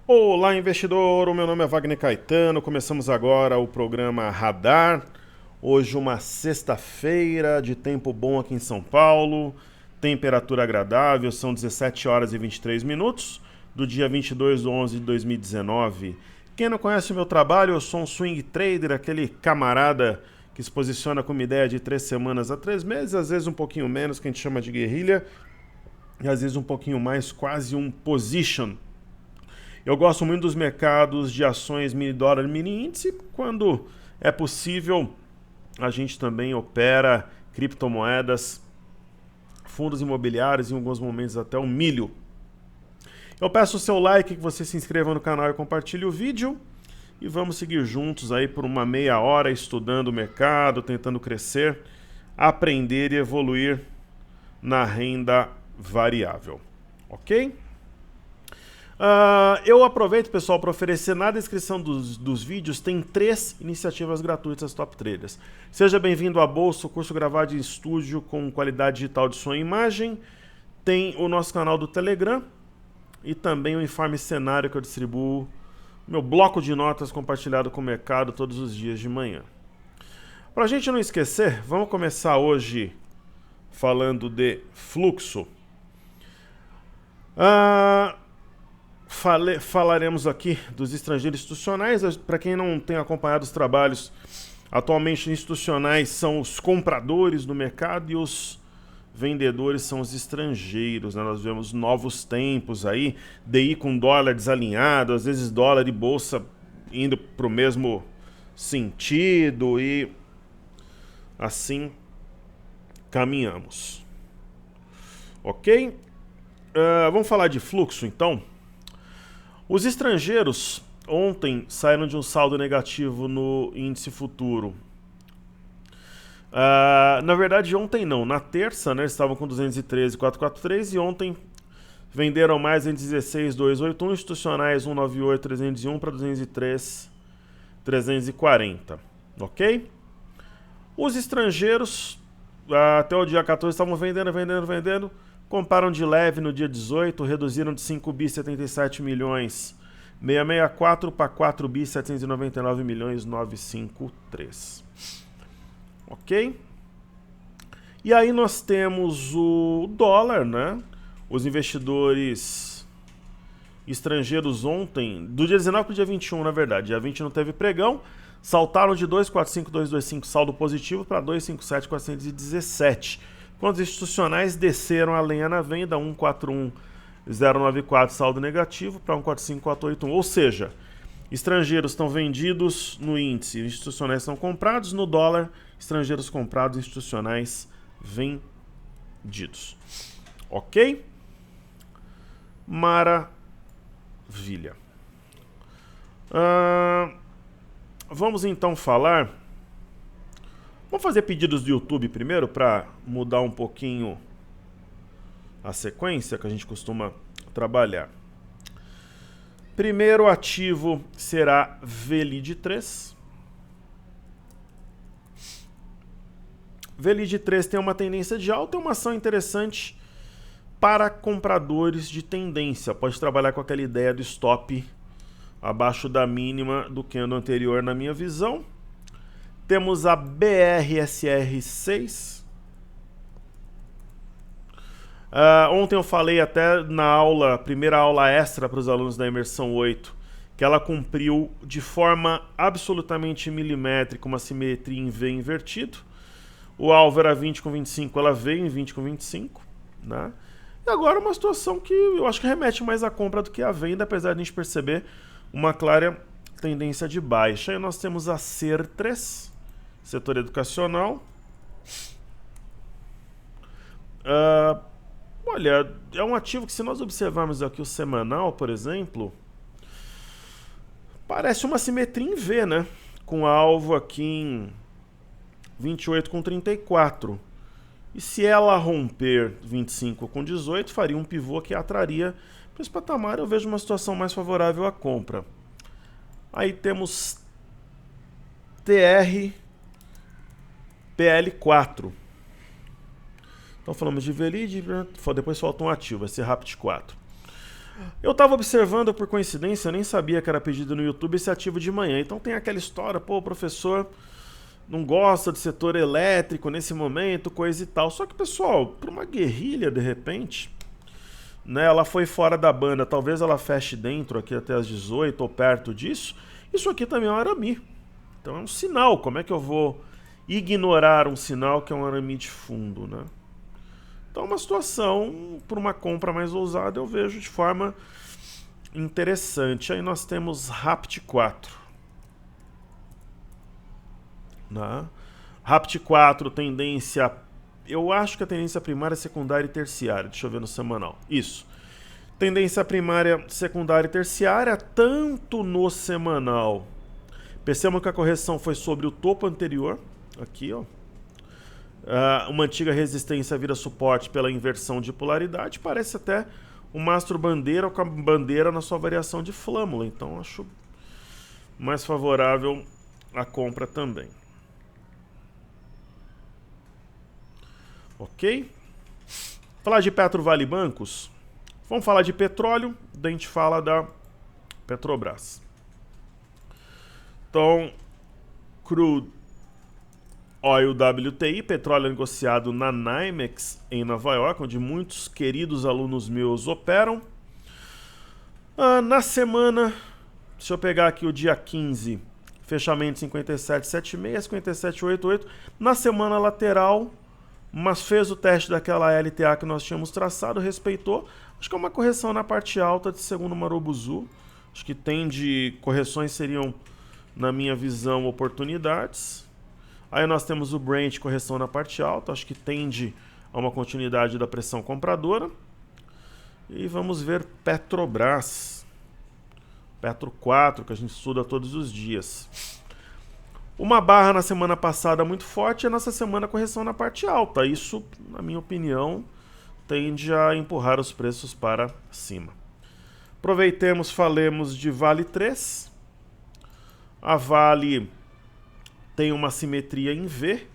Olá, investidor! O meu nome é Wagner Caetano. Começamos agora o programa Radar. Hoje, uma sexta-feira de tempo bom aqui em São Paulo. Temperatura agradável, são 17 horas e 23 minutos do dia 22/11/2019. Quem não conhece o meu trabalho, eu sou um swing trader, aquele camarada que se posiciona com uma ideia de 3 semanas a 3 meses, às vezes um pouquinho menos, que a gente chama de guerrilha, e às vezes um pouquinho mais, quase um position. Eu gosto muito dos mercados de ações mini dólar, mini índice. Quando é possível, a gente também opera criptomoedas, fundos imobiliários e em alguns momentos até o milho. Eu peço o seu like, que você se inscreva no canal e compartilhe o vídeo. E vamos seguir juntos aí por uma meia hora estudando o mercado, tentando crescer, aprender e evoluir na renda variável. Ok? Eu aproveito, pessoal, para oferecer na descrição dos vídeos, tem 3 iniciativas gratuitas Top Traders. Seja bem-vindo à Bolsa, o curso gravado em estúdio com qualidade digital de som e imagem. Tem o nosso canal do Telegram e também o Informe Cenário, que eu distribuo meu bloco de notas compartilhado com o mercado todos os dias de manhã. Para a gente não esquecer, vamos começar hoje falando de fluxo. Falaremos aqui dos estrangeiros institucionais. Para quem não tem acompanhado os trabalhos, atualmente institucionais são os compradores do mercado e os vendedores são os estrangeiros, né? Nós vemos novos tempos aí, DI com dólar desalinhado, às vezes dólar e bolsa indo para o mesmo sentido e assim caminhamos. Ok? Vamos falar de fluxo então. Os estrangeiros ontem saíram de um saldo negativo no índice futuro. Na verdade, ontem não. Na terça, né, eles estavam com 213,443 e ontem venderam mais 216,281, institucionais 198,301 para 203,340. Ok? Os estrangeiros, até o dia 14, estavam vendendo. Compraram de leve no dia 18, reduziram de 5 bi 77 milhões 664 para 4 bi 799 milhões 953. Ok? E aí nós temos o dólar, né? Os investidores estrangeiros ontem, do dia 19 para o dia 21, na verdade. Dia 20 não teve pregão, saltaram de 245,225 saldo positivo para 257,417. Quando os institucionais desceram a lenha na venda, 141,094 saldo negativo para 145,481. Ou seja, estrangeiros estão vendidos no índice, institucionais estão comprados no dólar, estrangeiros comprados, institucionais vendidos. Ok? Maravilha. Vamos então falar... Vamos fazer pedidos do YouTube primeiro para mudar um pouquinho a sequência que a gente costuma trabalhar. Primeiro ativo será VLID 3. VLID 3 tem uma tendência de alta, é uma ação interessante para compradores de tendência. Pode trabalhar com aquela ideia do stop abaixo da mínima do candle anterior, na minha visão. Temos a BRSR6. Ontem eu falei até na aula, primeira aula extra para os alunos da Imersão 8, que ela cumpriu de forma absolutamente milimétrica uma simetria em V invertido. O alvo era 20,25, ela veio em 20,25, né? E agora uma situação que eu acho que remete mais à compra do que à venda, apesar de a gente perceber uma clara tendência de baixa. Aí nós temos a CER3, setor educacional. Olha, é um ativo que, se nós observarmos aqui o semanal, por exemplo, parece uma simetria em V, né? Com alvo aqui em 28,34. E se ela romper 25,18, faria um pivô que atraria para esse patamar. Eu vejo uma situação mais favorável à compra. Aí temos TRPL4. Então falamos de VLID, depois falta um ativo, vai ser RAPT4. Eu estava observando por coincidência, eu nem sabia que era pedido no YouTube esse ativo de manhã. Então tem aquela história, pô, o professor não gosta do setor elétrico nesse momento, coisa e tal. Só que, pessoal, para uma guerrilha, de repente, né, ela foi fora da banda, talvez ela feche dentro aqui até as 18 ou perto disso. Isso aqui também é um arame. Então é um sinal. Como é que eu vou ignorar um sinal que é um arame de fundo, né? Então uma situação, por uma compra mais ousada, eu vejo de forma interessante. Aí nós temos RAPT 4. Né? RAPT 4, tendência... Eu acho que a tendência primária, secundária e terciária. Deixa eu ver no semanal. Isso. Tendência primária, secundária e terciária, tanto no semanal. Percebam que a correção foi sobre o topo anterior. Aqui, ó. Uma antiga resistência vira suporte pela inversão de polaridade. Parece até um mastro bandeira com a bandeira na sua variação de flâmula. Então acho mais favorável a compra também. Ok? Falar de Petro Vale Bancos. Vamos falar de petróleo, daí a gente fala da Petrobras. Então, crude oil WTI, petróleo negociado na NYMEX, em Nova York, onde muitos queridos alunos meus operam. Na semana, se eu pegar aqui o dia 15, fechamento 57,76, 57,88. Na semana lateral, mas fez o teste daquela LTA que nós tínhamos traçado, respeitou. Acho que é uma correção na parte alta de segundo Marubuzu. Acho que correções seriam, na minha visão, oportunidades. Aí nós temos o Brent, correção na parte alta, acho que tende a uma continuidade da pressão compradora. E vamos ver Petrobras. Petro 4, que a gente estuda todos os dias. Uma barra na semana passada muito forte, e nessa semana correção na parte alta. Isso, na minha opinião, tende a empurrar os preços para cima. Aproveitemos, falemos de Vale 3. A Vale tem uma simetria em V,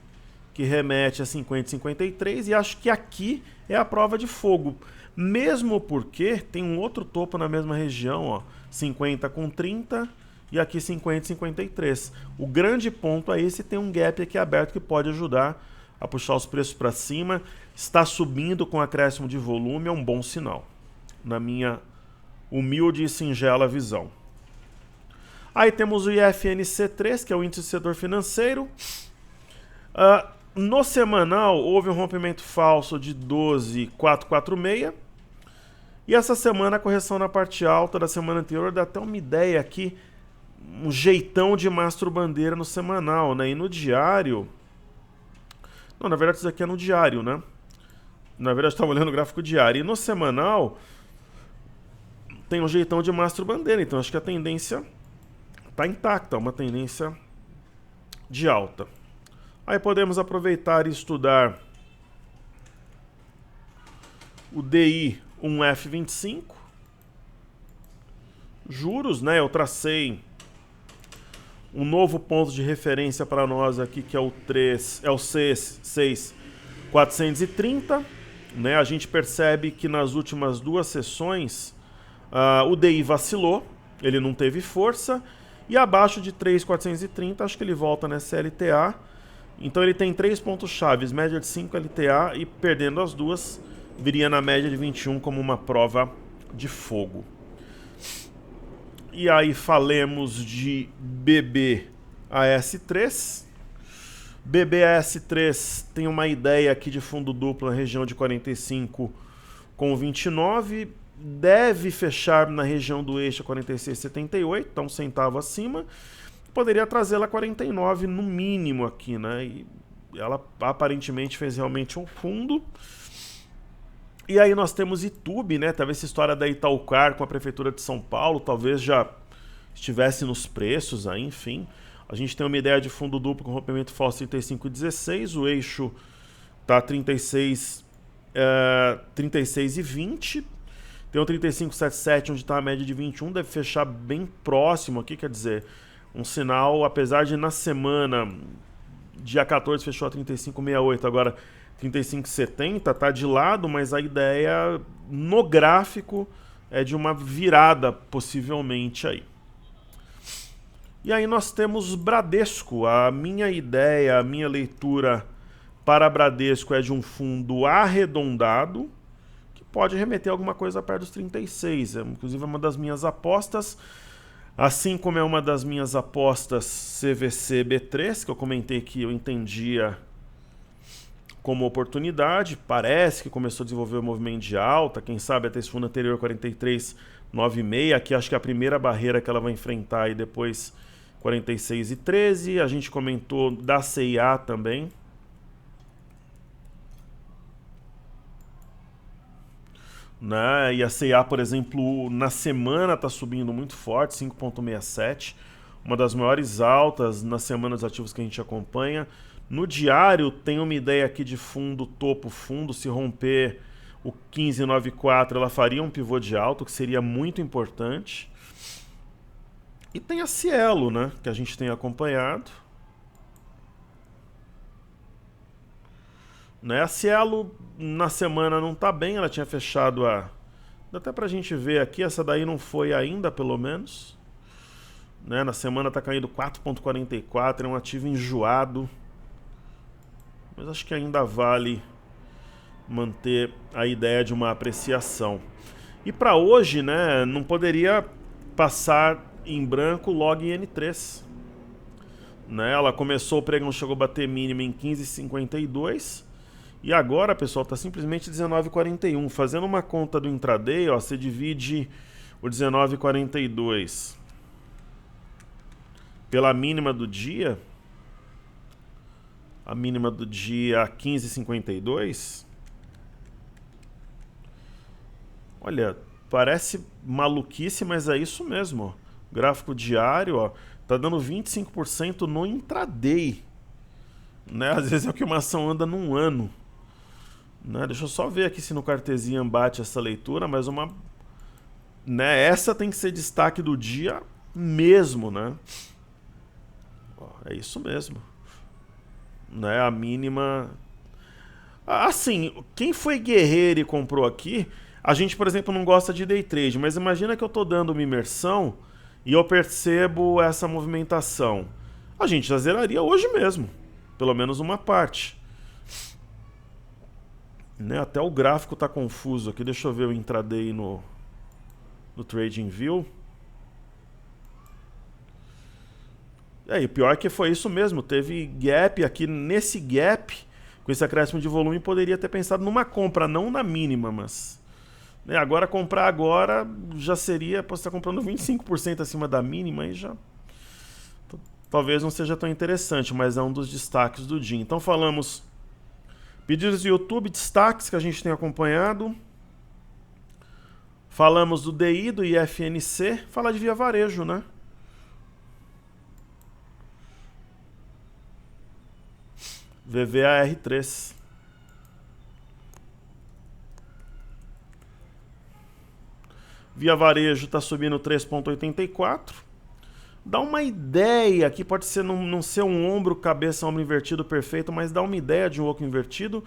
que remete a 50 e 53, e acho que aqui é a prova de fogo. Mesmo porque tem um outro topo na mesma região, ó, 50 com 30, e aqui 50 e 53. O grande ponto é esse, tem um gap aqui aberto que pode ajudar a puxar os preços para cima. Está subindo com acréscimo de volume, é um bom sinal, na minha humilde e singela visão. Aí temos o IFNC3, que é o índice do setor financeiro. No semanal, houve um rompimento falso de 12,446. E essa semana, a correção na parte alta da semana anterior dá até uma ideia aqui, um jeitão de mastro bandeira no semanal, né? E no diário... Não, na verdade isso aqui é no diário, né? Na verdade, estava olhando o gráfico diário. E no semanal, tem um jeitão de mastro bandeira. Então, acho que a tendência está intacta, uma tendência de alta. Aí podemos aproveitar e estudar o DI 1F25. Juros, né? Eu tracei um novo ponto de referência para nós aqui, que é o C6430. Né? A gente percebe que nas últimas duas sessões o DI vacilou, ele não teve força, e abaixo de 3,430 acho que ele volta nessa LTA. Então ele tem 3 pontos chaves, média de 5 LTA, e perdendo as duas, viria na média de 21 como uma prova de fogo. E aí falemos de BBAS3. BBAS3 tem uma ideia aqui de fundo duplo na região de 45 com 29. Deve fechar na região do eixo 46,78, então um centavo acima. Poderia trazê-la a 49 no mínimo aqui, né? E ela aparentemente fez realmente um fundo. E aí nós temos Itube, né? Talvez essa história da Itaúcar com a Prefeitura de São Paulo, talvez já estivesse nos preços aí, enfim. A gente tem uma ideia de fundo duplo com rompimento falso 35,16, o eixo tá 36,20. Tem um 35,77 onde está a média de 21, deve fechar bem próximo aqui, quer dizer, um sinal, apesar de na semana, dia 14 fechou a 35,68, agora 35,70, tá de lado, mas a ideia no gráfico é de uma virada, possivelmente, aí. E aí nós temos Bradesco. A minha ideia, a minha leitura para Bradesco é de um fundo arredondado, que pode remeter alguma coisa perto dos 36. Inclusive é uma das minhas apostas, assim como é uma das minhas apostas CVC B3, que eu comentei que eu entendia como oportunidade. Parece que começou a desenvolver o movimento de alta, quem sabe até esse fundo anterior 43,96, aqui acho que é a primeira barreira que ela vai enfrentar, e depois 46,13. A gente comentou da CIA também. Né? E a CIA, por exemplo, na semana está subindo muito forte, 5,67, uma das maiores altas nas semanas ativas que a gente acompanha. No diário tem uma ideia aqui de fundo, topo fundo, se romper o 15,94 ela faria um pivô de alta, que seria muito importante. E tem a Cielo, né, que a gente tem acompanhado. Né? A Cielo na semana não está bem, ela tinha fechado a... Dá até pra gente ver aqui, essa daí não foi ainda, pelo menos. Né? Na semana está caindo 4,44, é um ativo enjoado. Mas acho que ainda vale manter a ideia de uma apreciação. E para hoje, né, não poderia passar em branco Log N3. Né? Ela começou, o pregão chegou a bater mínima em 15,52. E agora, pessoal, está simplesmente 19,41. Fazendo uma conta do intraday, ó, você divide o 19,42 pela mínima do dia. A mínima do dia 15,52. Olha, parece maluquice, mas é isso mesmo. Ó. Gráfico diário, ó, tá dando 25% no intraday. Né? Às vezes é o que uma ação anda num ano. Né? Deixa eu só ver aqui se no Cartesian bate essa leitura, mas uma... Né? Essa tem que ser destaque do dia mesmo, né? Ó, é isso mesmo. Né? A mínima... Assim, quem foi guerreiro e comprou aqui... A gente, por exemplo, não gosta de day trade, mas imagina que eu estou dando uma imersão e eu percebo essa movimentação. A gente já zeraria hoje mesmo, pelo menos uma parte. Né? Até o gráfico está confuso aqui, deixa eu ver o intraday no TradingView. E aí, pior que foi isso mesmo, teve gap aqui, nesse gap, com esse acréscimo de volume, poderia ter pensado numa compra, não na mínima, mas... Né, agora comprar agora já seria, você está comprando 25% acima da mínima, aí já... Talvez não seja tão interessante, mas é um dos destaques do dia. Então falamos pedidos do YouTube, destaques que a gente tem acompanhado. Falamos do DI, do IFNC, falar de Via Varejo, né? VVAR3. Via Varejo está subindo 3,84. Dá uma ideia, aqui pode ser não ser um ombro, cabeça, ombro invertido perfeito, mas dá uma ideia de um oco invertido.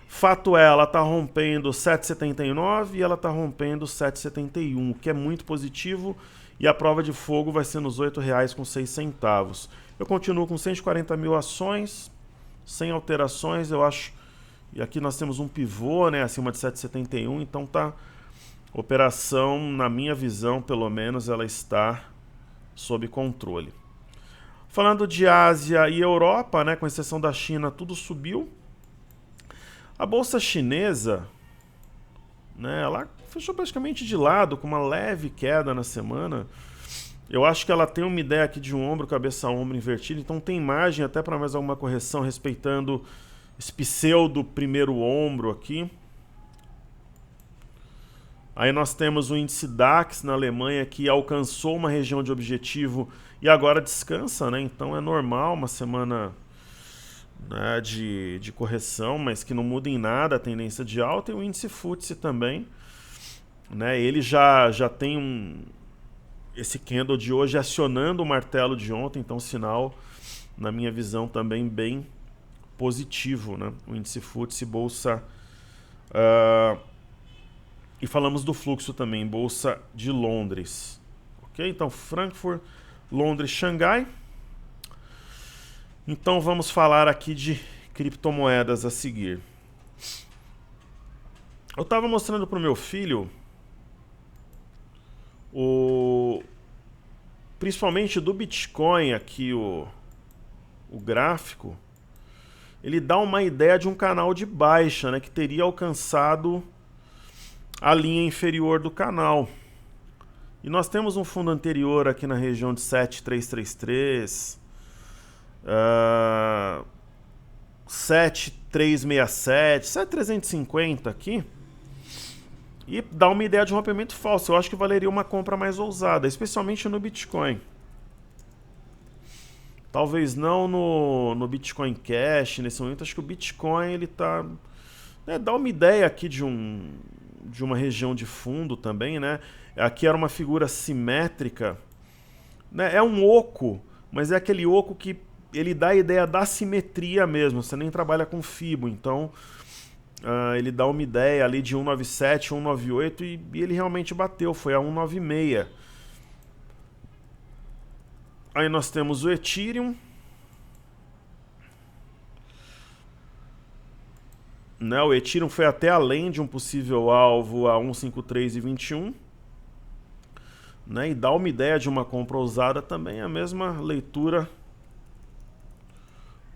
Fato é, ela está rompendo 7,79 e ela está rompendo 7,71, o que é muito positivo. E a prova de fogo vai ser nos R$ 8,06. Eu continuo com 140 mil ações, sem alterações, eu acho. E aqui nós temos um pivô, né, acima de 7,71, então tá... Operação, na minha visão, pelo menos, ela está sob controle. Falando de Ásia e Europa, né, com exceção da China, tudo subiu. A bolsa chinesa, né, ela fechou praticamente de lado, com uma leve queda na semana. Eu acho que ela tem uma ideia aqui de um ombro, cabeça, ombro invertido, então tem margem até para mais alguma correção, respeitando esse pseudo primeiro ombro aqui. Aí nós temos o índice DAX na Alemanha, que alcançou uma região de objetivo e agora descansa, né? Então é normal uma semana, né, de correção, mas que não muda em nada a tendência de alta. E o índice FTSE também, né? Ele já tem esse candle de hoje acionando o martelo de ontem, então sinal, na minha visão, também bem positivo, né? O índice FTSE, bolsa E falamos do fluxo também, Bolsa de Londres. Ok? Então, Frankfurt, Londres, Xangai. Então, vamos falar aqui de criptomoedas a seguir. Eu estava mostrando para o meu filho principalmente do Bitcoin aqui, o gráfico. Ele dá uma ideia de um canal de baixa, né, que teria alcançado a linha inferior do canal. E nós temos um fundo anterior aqui na região de 7,333, 7,367, 7,350 aqui. E dá uma ideia de um rompimento falso. Eu acho que valeria uma compra mais ousada, especialmente no Bitcoin. Talvez não no Bitcoin Cash, nesse momento. Acho que o Bitcoin, ele tá... dá uma ideia aqui de uma região de fundo também, né? Aqui era uma figura simétrica. Né? É um oco, mas é aquele oco que ele dá a ideia da simetria mesmo. Você nem trabalha com Fibo, então... ele dá uma ideia ali de 197, 198 e ele realmente bateu, foi a 196. Aí nós temos o Ethereum. Né, o Ethereum foi até além de um possível alvo a 153,21. Né, e dá uma ideia de uma compra ousada também, a mesma leitura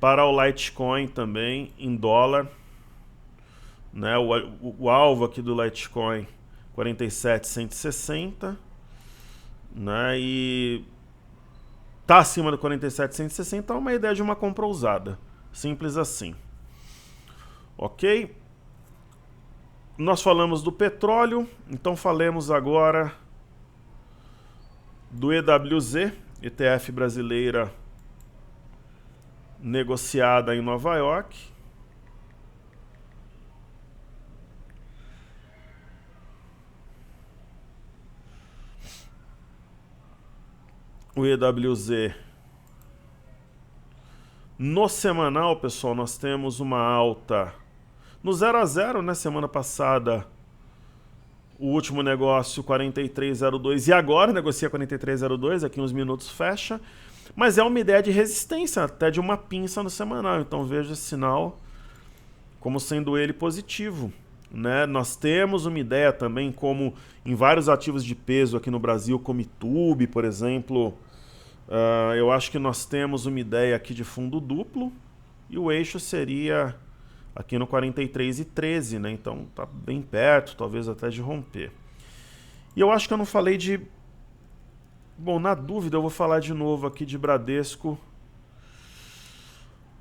para o Litecoin também em dólar. Né, o alvo aqui do Litecoin 47,160, né, e tá acima do 47,160, é uma ideia de uma compra ousada, simples assim. Ok? Nós falamos do petróleo, então falemos agora do EWZ, ETF brasileira negociada em Nova York. O EWZ no semanal, pessoal, nós temos uma alta no 0 a 0, né? Semana passada o último negócio 43,02 e agora negocia 43,02, aqui uns minutos fecha, mas é uma ideia de resistência, até de uma pinça no semanal, então veja esse sinal como sendo ele positivo. Né? Nós temos uma ideia também, como em vários ativos de peso aqui no Brasil, como YouTube, por exemplo. Eu acho que nós temos uma ideia aqui de fundo duplo e o eixo seria aqui no 43,13, né? Então tá bem perto, talvez até de romper. E eu acho que eu não falei de... Bom, na dúvida eu vou falar de novo aqui de Bradesco,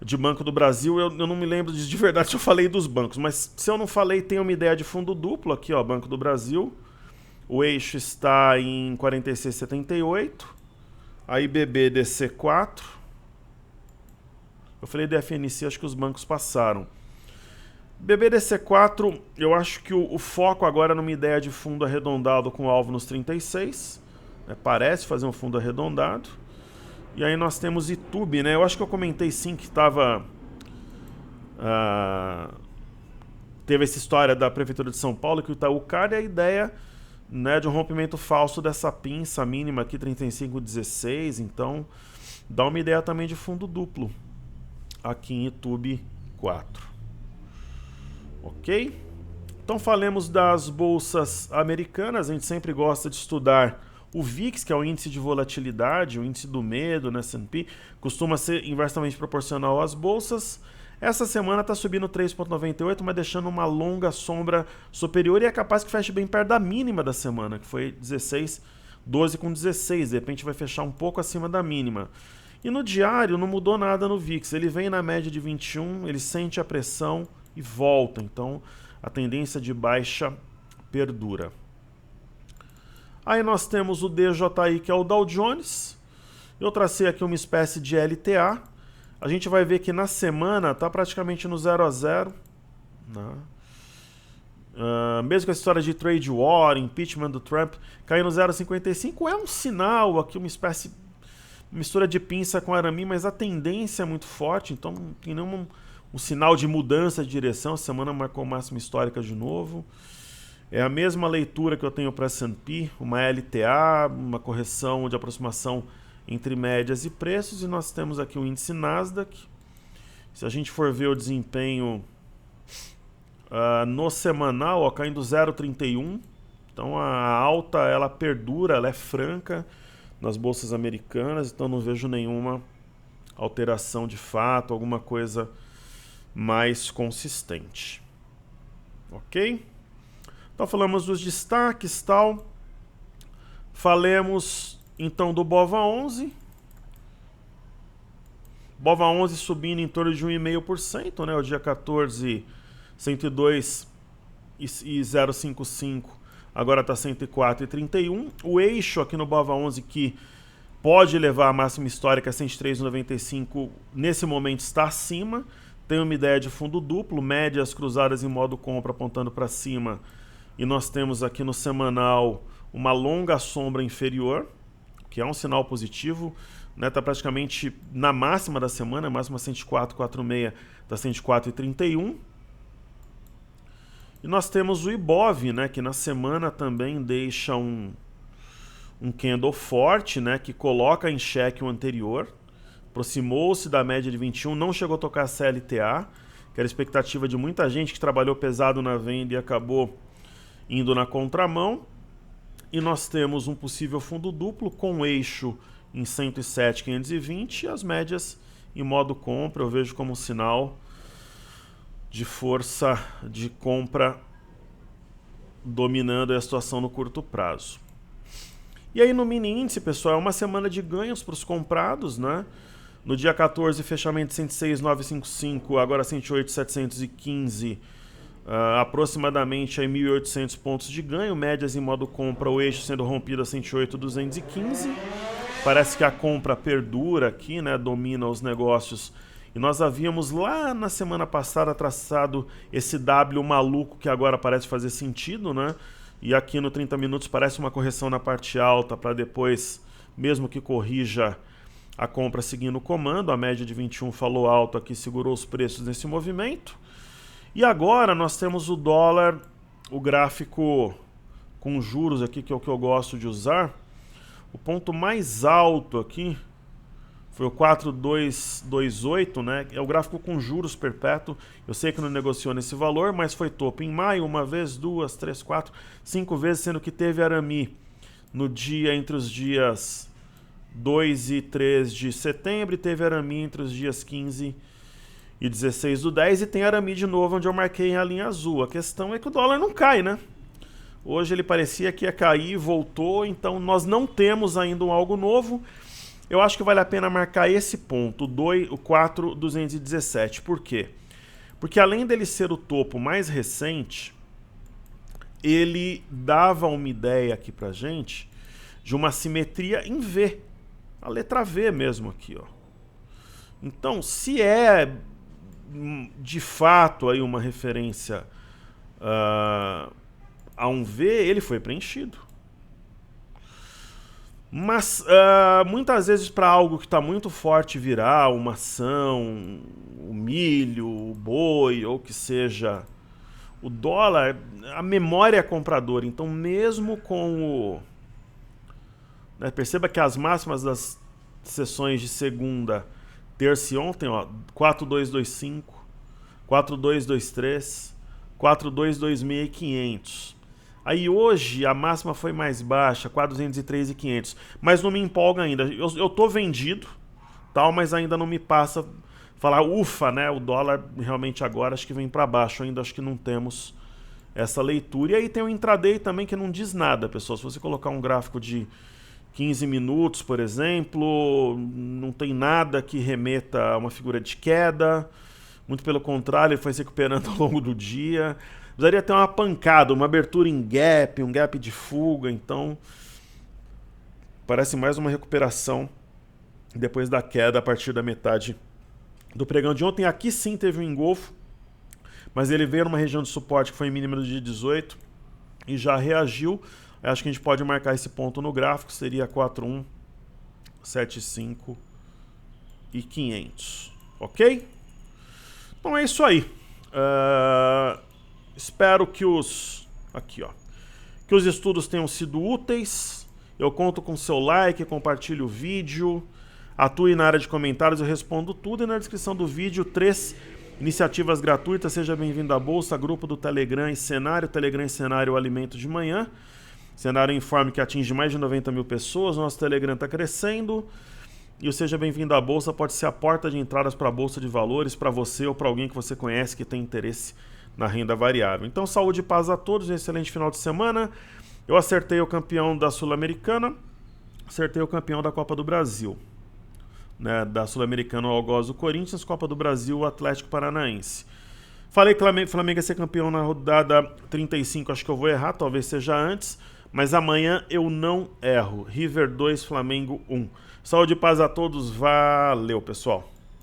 de Banco do Brasil. Eu não me lembro de verdade se eu falei dos bancos, mas se eu não falei, tem uma ideia de fundo duplo aqui, ó, Banco do Brasil. O eixo está em 46,78. Aí BBDC4. Eu falei do FNC, acho que os bancos passaram. BBDC4, eu acho que o foco agora é numa ideia de fundo arredondado com alvo nos 36. Né, parece fazer um fundo arredondado. E aí nós temos YouTube, né? Eu acho que eu comentei sim que estava... teve essa história da Prefeitura de São Paulo, que o Itaú cai, e a ideia... Né, de um rompimento falso dessa pinça mínima aqui, 35,16, então dá uma ideia também de fundo duplo aqui em YouTube 4. Ok? Então falemos das bolsas americanas. A gente sempre gosta de estudar o VIX, que é o índice de volatilidade, o índice do medo, né, S&P, costuma ser inversamente proporcional às bolsas. Essa semana está subindo 3,98, mas deixando uma longa sombra superior e é capaz que feche bem perto da mínima da semana, que foi 12,16. De repente vai fechar um pouco acima da mínima. E no diário não mudou nada no VIX. Ele vem na média de 21, ele sente a pressão e volta. Então a tendência de baixa perdura. Aí nós temos o DJI, que é o Dow Jones. Eu tracei aqui uma espécie de LTA. A gente vai ver que na semana está praticamente no 0 a 0. Né? Mesmo com a história de trade war, impeachment do Trump, cair no 0,55 é um sinal aqui, uma espécie, mistura de pinça com arame, mas a tendência é muito forte, então não tem nenhum um sinal de mudança de direção. A semana marcou máxima histórica de novo. É a mesma leitura que eu tenho para S&P, uma LTA, uma correção de aproximação entre médias e preços, e nós temos aqui o índice Nasdaq. Se a gente for ver o desempenho no semanal, ó, caindo 0,31, então a alta ela perdura, ela é franca nas bolsas americanas, então não vejo nenhuma alteração de fato, alguma coisa mais consistente. Ok? Então falamos dos destaques, tal. Falemos então do BOVA11. BOVA11 subindo em torno de 1,5%, né? O dia 14, 102,055, agora está 104,31. O eixo aqui no BOVA11 que pode levar a máxima histórica a 103,95, nesse momento está acima. Tem uma ideia de fundo duplo, médias cruzadas em modo compra apontando para cima. E nós temos aqui no semanal uma longa sombra inferior, que é um sinal positivo, né? Tá praticamente na máxima da semana, máxima 104,46, está 104,31. E nós temos o Ibov, né? Que na semana também deixa um candle forte, né? Que coloca em xeque o anterior. Aproximou-se da média de 21, não chegou a tocar a CLTA, que era a expectativa de muita gente que trabalhou pesado na venda e acabou indo na contramão. E nós temos um possível fundo duplo com eixo em 107,520 e as médias em modo compra. Eu vejo como um sinal de força de compra dominando a situação no curto prazo. E aí no mini índice, pessoal, é uma semana de ganhos para os comprados, né? No dia 14, fechamento 106,955, agora 108,715, aproximadamente 1.800 pontos de ganho, médias em modo compra, o eixo sendo rompido a 108,215. Parece que a compra perdura aqui, né? Domina os negócios. E nós havíamos lá na semana passada traçado esse W maluco que agora parece fazer sentido, né? E aqui no 30 minutos parece uma correção na parte alta para depois, mesmo que corrija, a compra seguindo o comando. A média de 21 falou alto aqui, segurou os preços nesse movimento. E agora nós temos o dólar, o gráfico com juros aqui, que é o que eu gosto de usar. O ponto mais alto aqui foi o 4,228, né? É o gráfico com juros perpétuo. Eu sei que não negociou nesse valor, mas foi topo em maio, uma vez, duas, três, quatro, 5 vezes, sendo que teve Arami no dia entre os dias 2 e 3 de setembro, e teve Arami entre os dias 15 e 16 do 10, e tem Arami de novo, onde eu marquei a linha azul. A questão é que o dólar não cai, né? Hoje ele parecia que ia cair, voltou, então nós não temos ainda algo novo. Eu acho que vale a pena marcar esse ponto, o 4,217. Por quê? Porque além dele ser o topo mais recente, ele dava uma ideia aqui pra gente de uma simetria em V. A letra V mesmo aqui, ó. Então, se é de fato aí uma referência a um V, ele foi preenchido. Mas muitas vezes para algo que está muito forte virar, uma ação, o milho, o boi, ou que seja, o dólar, a memória é compradora. Então mesmo com o... né, perceba que as máximas das sessões de segunda, terça e ontem, ó, 4,225, 4,223, 4,226,500. Aí hoje a máxima foi mais baixa, 403,500, mas não me empolga ainda. Eu tô vendido, tal, mas ainda não me passa falar, ufa, né? O dólar realmente agora acho que vem para baixo, ainda acho que não temos essa leitura. E aí tem o intraday também que não diz nada, pessoal. Se você colocar um gráfico de 15 minutos, por exemplo, não tem nada que remeta a uma figura de queda. Muito pelo contrário, ele foi se recuperando ao longo do dia. Precisaria ter uma pancada, uma abertura em gap, um gap de fuga. Então, parece mais uma recuperação depois da queda a partir da metade do pregão de ontem. Aqui sim teve um engolfo, mas ele veio numa região de suporte que foi mínima do dia 18 e já reagiu. Acho que a gente pode marcar esse ponto no gráfico, seria 4,175 e 500. Ok? Então é isso aí. Espero que Aqui, ó. Que os estudos tenham sido úteis. Eu conto com seu like, compartilhe o vídeo, atue na área de comentários, eu respondo tudo. E na descrição do vídeo, 3 iniciativas gratuitas. Seja bem-vindo à Bolsa, grupo do Telegram e Cenário. Telegram e Cenário, o alimento de manhã. Cenário informe que atinge mais de 90 mil pessoas. Nosso Telegram está crescendo. E o Seja Bem-vindo à Bolsa pode ser a porta de entradas para a Bolsa de Valores, para você ou para alguém que você conhece que tem interesse na renda variável. Então, saúde e paz a todos, um excelente final de semana. Eu acertei o campeão da Sul-Americana, acertei o campeão da Copa do Brasil. Né, da Sul-Americana, o Algoz do Corinthians, Copa do Brasil, o Atlético Paranaense. Falei que o Flamengo ia ser campeão na rodada 35, acho que eu vou errar, talvez seja antes, mas amanhã eu não erro. River 2, Flamengo 1. Saúde e paz a todos, valeu pessoal!